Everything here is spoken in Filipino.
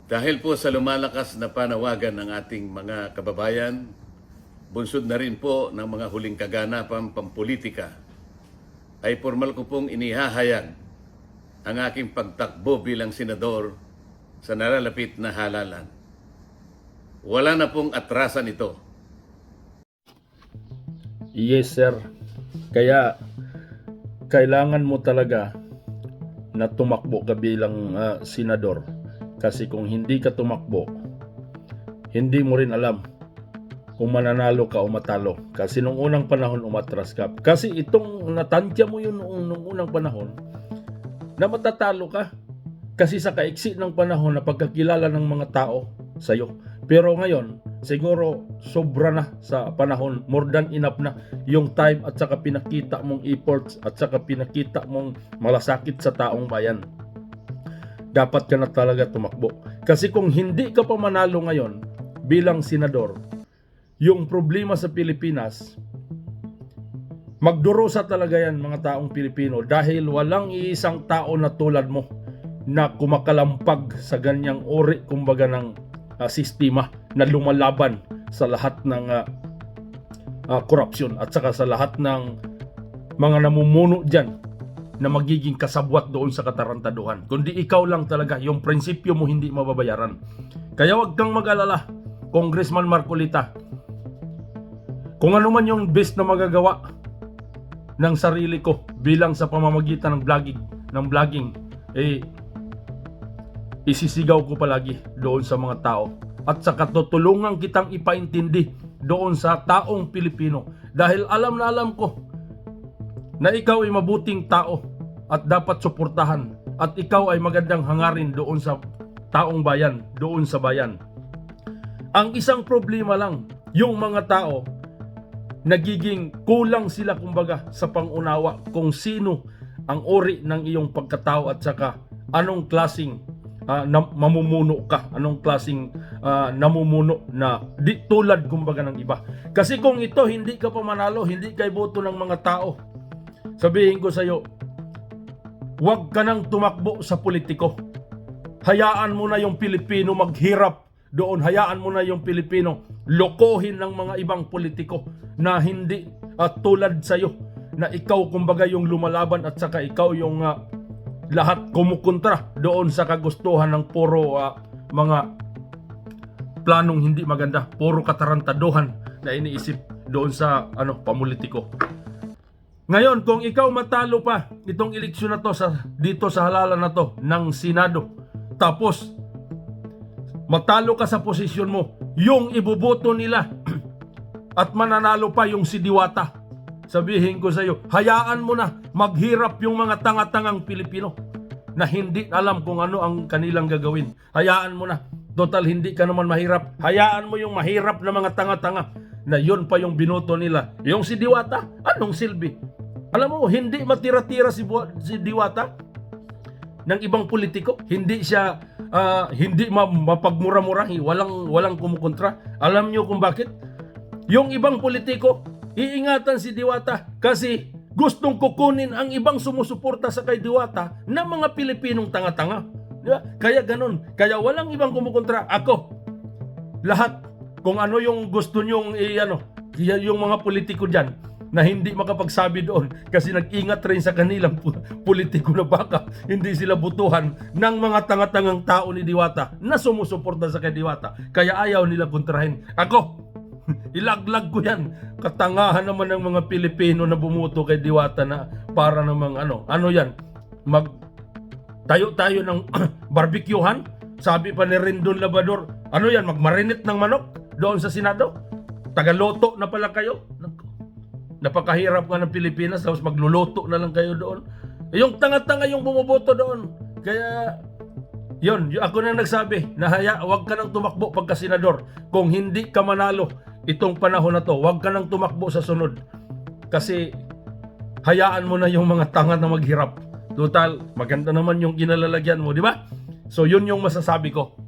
Dahil po sa lumalakas na panawagan ng ating mga kababayan, bunsod na rin po ng mga huling kaganapan pampolitika, ay formal ko pong inihahayag ang aking pagtakbo bilang senador sa nalalapit na halalan. Wala na pong atrasan ito. Yes, sir. Kaya kailangan mo talaga na tumakbo ka bilang senador. Kasi kung hindi ka tumakbo, hindi mo rin alam kung mananalo ka o matalo. Kasi nung unang panahon umatras ka. Kasi itong natantya mo yun nung unang panahon na matatalo ka. Kasi sa kaiksi ng panahon na pagkakilala ng mga tao sa'yo. Pero ngayon, siguro sobra na sa panahon, more than enough na yung time at saka pinakita mong efforts at saka pinakita mong malasakit sa taong bayan. Dapat ka na talaga tumakbo. Kasi kung hindi ka pa manalo ngayon bilang senador, yung problema sa Pilipinas, magdurusa talaga yan mga taong Pilipino dahil walang iisang tao na tulad mo na kumakalampag sa ganyang uri kumbaga ng sistema na lumalaban sa lahat ng korupsyon at saka sa lahat ng mga namumuno dyan na magiging kasabwat doon sa katarantaduhan. Kundi ikaw lang talaga, yung prinsipyo mo hindi mababayaran. Kaya wag kang mag-alala, Congressman Marcolita. Kung ano man yung best na magagawa ng sarili ko bilang sa pamamagitan ng vlogging, isisigaw ko palagi doon sa mga tao. At saka tutulungan kitang ipaintindi doon sa taong Pilipino. Dahil alam na alam ko na ikaw ay mabuting tao at dapat suportahan. At ikaw ay magandang hangarin doon sa taong bayan, doon sa bayan. Ang isang problema lang, yung mga tao, nagiging kulang sila kumbaga sa pangunawa kung sino ang uri ng iyong pagkatao at saka anong klaseng mamumuno ka, anong klaseng namumuno na di tulad kumbaga ng iba. Kasi kung ito hindi ka pa manalo, hindi ka iboto ng mga tao, sabihin ko sa iyo, huwag ka nang tumakbo sa politiko. Hayaan mo na yung Pilipino maghirap doon. Hayaan mo na yung Pilipino lokohin ng mga ibang politiko na hindi tulad sa iyo, na ikaw kumbaga yung lumalaban at saka ikaw yung lahat kumukontra doon sa kagustuhan ng puro mga planong hindi maganda, puro katarantaduhan na iniisip doon sa pamulitiko. Ngayon, kung ikaw matalo pa itong eleksyon na to dito sa halalan na to ng Senado, tapos matalo ka sa posisyon mo, yung iboboto nila at mananalo pa yung si Diwata, sabihin ko sa iyo, hayaan mo na maghirap yung mga tanga-tangang Pilipino na hindi alam kung ano ang kanilang gagawin. Hayaan mo na. Total, hindi ka naman mahirap. Hayaan mo yung mahirap na mga tanga-tanga na yun pa yung binoto nila. Yung si Diwata, anong silbi? Alam mo, hindi matira-tira si Diwata ng ibang politiko. Hindi siya, hindi mapagmura-mura. Walang kumukontra. Alam nyo kung bakit? Yung ibang politiko, iingatan si Diwata kasi gustong kukunin ang ibang sumusuporta sa kay Diwata na mga Pilipinong tanga-tanga. Diba? Kaya ganun. Kaya walang ibang kumukontra. Ako, lahat, kung ano yung gusto nyong yung mga politiko dyan na hindi makapagsabi doon kasi nag-ingat rin sa kanilang politiko na baka hindi sila butuhan ng mga tanga-tangang tao ni Diwata na sumusuporta sa kay Diwata. Kaya ayaw nila kontrahin. Ako, ilaglag ko yan. Katangahan naman ng mga Pilipino na bumuto kay Diwata na para namang ano yan, tayo ng barbecuehan. Sabi pa ni Rendon Labrador, ano yan, magmarinate ng manok doon sa Senado? Tagaloto na pala kayo. Napakahirap nga ng Pilipinas, tapos magluluto na lang kayo doon. Yung tanga-tanga yung bumuboto doon. Kaya yun, ako na nagsabi na huwag ka nang tumakbo pagka senador. Kung hindi ka manalo itong panahon na to, huwag ka nang tumakbo sa sunod. Kasi hayaan mo na yung mga tanga na maghirap. Total, maganda naman yung ginalalagyan mo, di ba? So yun yung masasabi ko.